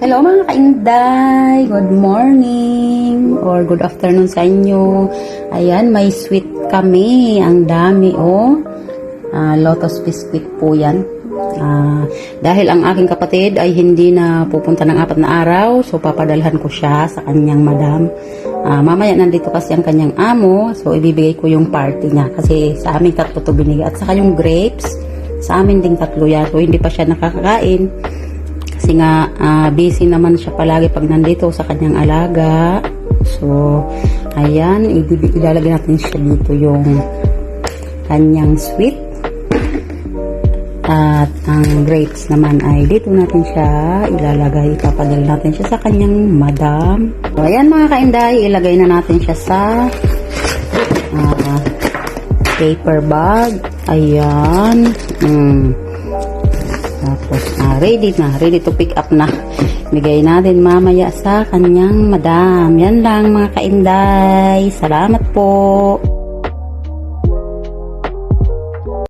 Hello mga kainday! Good morning or good afternoon sa inyo. Ayan, may sweet kami. Ang dami lotus biscuit po yan. Dahil ang aking kapatid ay hindi na pupunta ng 4 na araw, so papadalhan ko siya sa kanyang madam. Mamaya nandito kasi ang kanyang amo, so ibibigay ko yung party niya. Kasi sa amin 3 to binigay. At saka yung grapes, sa amin ding 3 yan. So hindi pa siya nakakakain. Kasi nga, busy naman siya palagi pag nandito sa kanyang alaga. So, ayan, ilalagay natin siya dito yung kanyang sweet. At ang grapes naman ay dito natin siya ilalagay. Ipapadala natin siya sa kanyang madam. So, ayan mga kainday, ilagay na natin siya sa paper bag. Ayan. Tapos, ready to pick up na. Bigay natin mamaya sa kanyang madam. Yan lang mga kainday. Salamat po.